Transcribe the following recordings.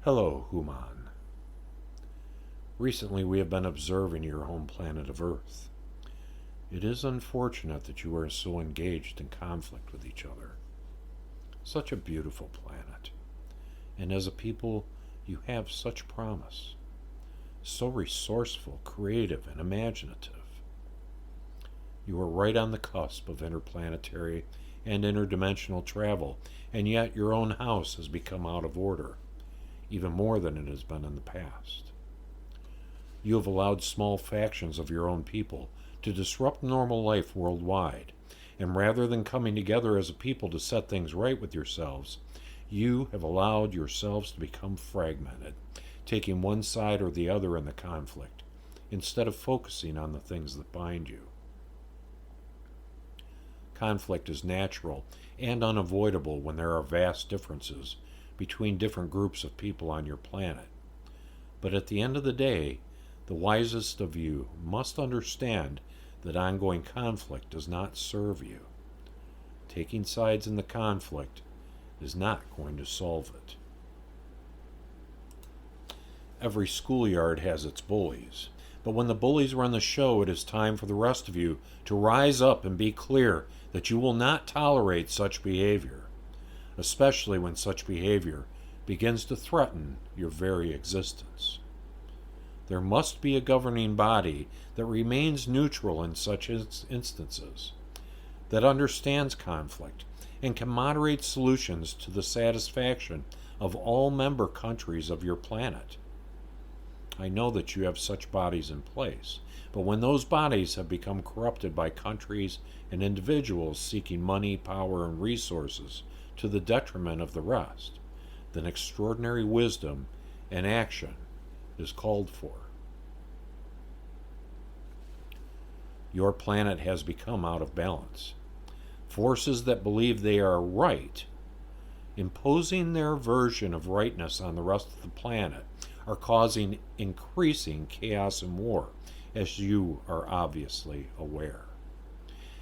Hello, Human. Recently we have been observing your home planet of Earth. It is unfortunate that you are so engaged in conflict with each other. Such a beautiful planet. And as a people, you have such promise. So resourceful, creative, and imaginative. You are right on the cusp of interplanetary and interdimensional travel, and yet your own house has become out of order, even more than it has been in the past. You have allowed small factions of your own people to disrupt normal life worldwide, and rather than coming together as a people to set things right with yourselves, you have allowed yourselves to become fragmented, taking one side or the other in the conflict, instead of focusing on the things that bind you. Conflict is natural and unavoidable when there are vast differences between different groups of people on your planet. But at the end of the day, the wisest of you must understand that ongoing conflict does not serve you. Taking sides in the conflict is not going to solve it. Every schoolyard has its bullies, but when the bullies run the show, it is time for the rest of you to rise up and be clear that you will not tolerate such behavior, especially when such behavior begins to threaten your very existence. There must be a governing body that remains neutral in such instances, that understands conflict and can moderate solutions to the satisfaction of all member countries of your planet. I know that you have such bodies in place, but when those bodies have become corrupted by countries and individuals seeking money, power, and resources to the detriment of the rest, then extraordinary wisdom and action is called for. Your planet has become out of balance. Forces that believe they are right, imposing their version of rightness on the rest of the planet, are causing increasing chaos and war, as you are obviously aware.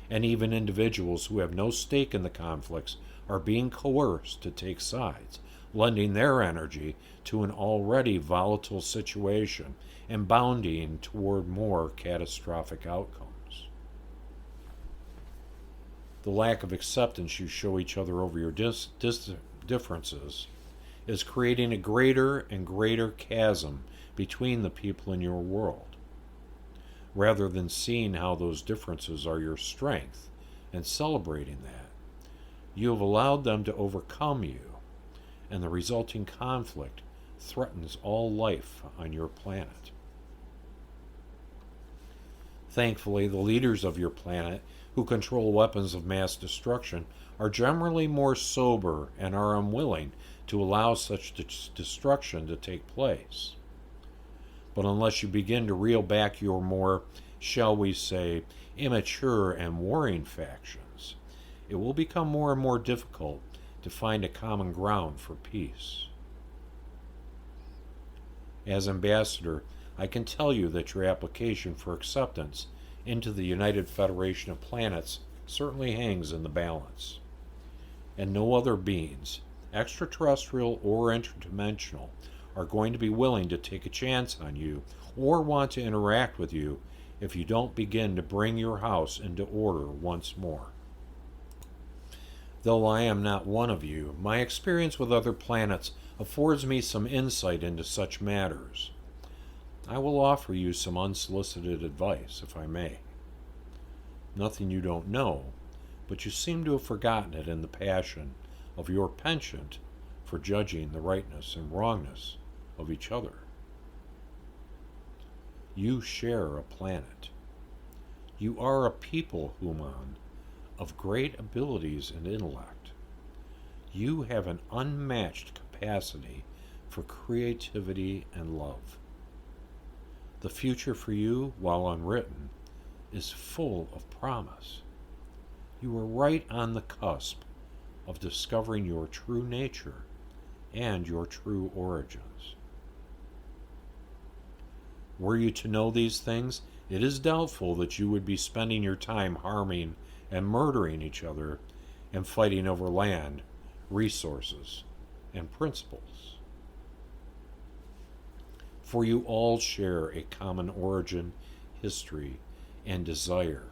And even individuals who have no stake in the conflicts are being coerced to take sides, lending their energy to an already volatile situation and bounding toward more catastrophic outcomes. The lack of acceptance you show each other over your differences is creating a greater and greater chasm between the people in your world. Rather than seeing how those differences are your strength and celebrating that, you have allowed them to overcome you, and the resulting conflict threatens all life on your planet. Thankfully, the leaders of your planet who control weapons of mass destruction are generally more sober and are unwilling to allow such destruction to take place. But unless you begin to reel back your more, shall we say, immature and warring factions, it will become more and more difficult to find a common ground for peace. As ambassador, I can tell you that your application for acceptance into the United Federation of Planets certainly hangs in the balance. And no other beings, extraterrestrial or interdimensional, are going to be willing to take a chance on you or want to interact with you if you don't begin to bring your house into order once more. Though I am not one of you, my experience with other planets affords me some insight into such matters. I will offer you some unsolicited advice, if I may. Nothing you don't know, but you seem to have forgotten it in the passion of your penchant for judging the rightness and wrongness of each other. You share a planet. You are a people, Human, of great abilities and intellect. You have an unmatched capacity for creativity and love. The future for you, while unwritten, is full of promise. You are right on the cusp of discovering your true nature and your true origins. Were you to know these things, it is doubtful that you would be spending your time harming and murdering each other and fighting over land, resources, and principles. for you all share a common origin, history, and desire.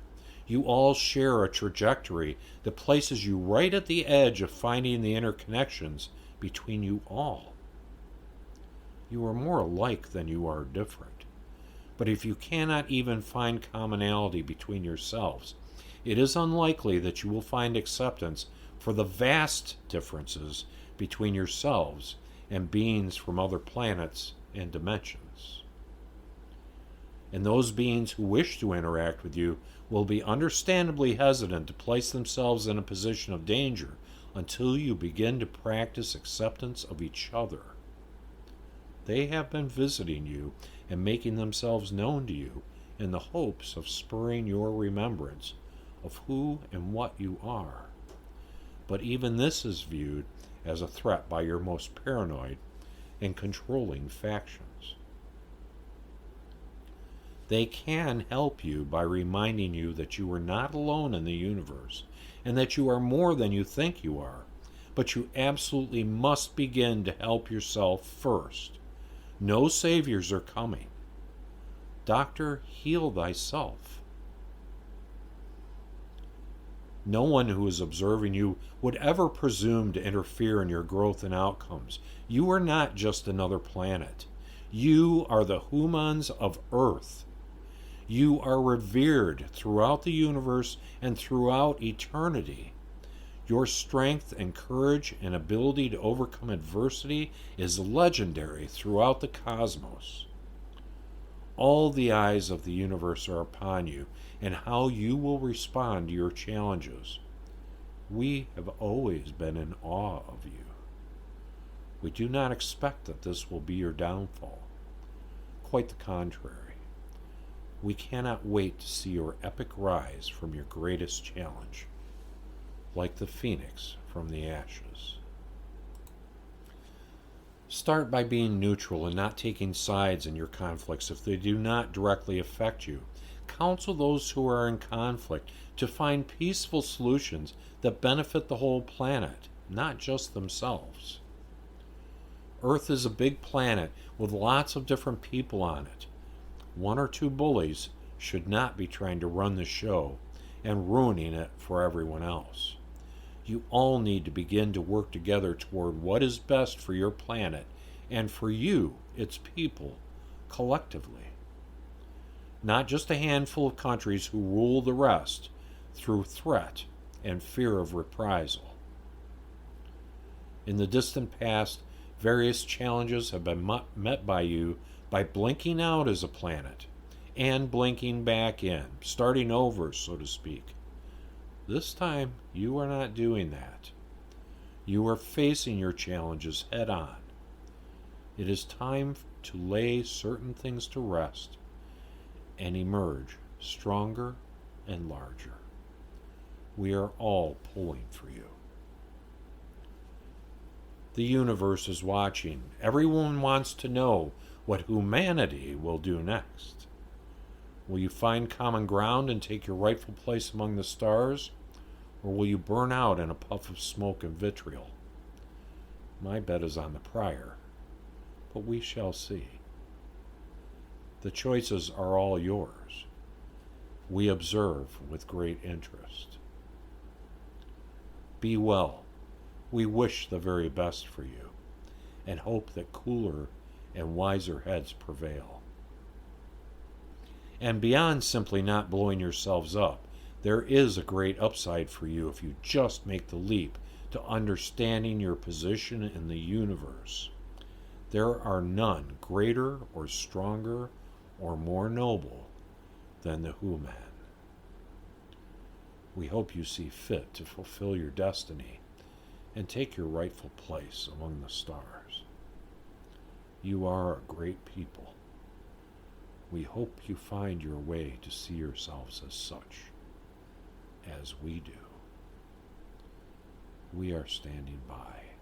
You all share a trajectory that places you right at the edge of finding the interconnections between you all. You are more alike than you are different. But if you cannot even find commonality between yourselves, it is unlikely that you will find acceptance for the vast differences between yourselves and beings from other planets and dimensions. And those beings who wish to interact with you will be understandably hesitant to place themselves in a position of danger until you begin to practice acceptance of each other. They have been visiting you and making themselves known to you in the hopes of spurring your remembrance of who and what you are. But even this is viewed as a threat by your most paranoid and controlling factions. They can help you by reminding you that you are not alone in the universe and that you are more than you think you are, but you absolutely must begin to help yourself first. No saviors are coming. Doctor, heal thyself. No one who is observing you would ever presume to interfere in your growth and outcomes. You are not just another planet. You are the humans of Earth. You are revered throughout the universe and throughout eternity. Your strength and courage and ability to overcome adversity is legendary throughout the cosmos. All the eyes of the universe are upon you and how you will respond to your challenges. We have always been in awe of you. We do not expect that this will be your downfall. Quite the contrary. We cannot wait to see your epic rise from your greatest challenge, like the phoenix from the ashes. Start by being neutral and not taking sides in your conflicts if they do not directly affect you. Counsel those who are in conflict to find peaceful solutions that benefit the whole planet, not just themselves. Earth is a big planet with lots of different people on it. One or two bullies should not be trying to run the show and ruining it for everyone else. You all need to begin to work together toward what is best for your planet and for you, its people, collectively. Not just a handful of countries who rule the rest through threat and fear of reprisal. In the distant past, various challenges have been met by you by blinking out as a planet and blinking back in, starting over, so to speak. This time, you are not doing that. You are facing your challenges head on. It is time to lay certain things to rest and emerge stronger and larger. We are all pulling for you. The universe is watching. Everyone wants to know what humanity will do next. Will you find common ground and take your rightful place among the stars? Or will you burn out in a puff of smoke and vitriol? My bet is on the prior, but we shall see. The choices are all yours. We observe with great interest. Be well. We wish the very best for you, and hope that cooler and wiser heads prevail. And beyond simply not blowing yourselves up, there is a great upside for you if you just make the leap to understanding your position in the universe. There are none greater or stronger or more noble than the human. We hope you see fit to fulfill your destiny and take your rightful place among the stars. You are a great people. We hope you find your way to see yourselves as such, as we do. We are standing by.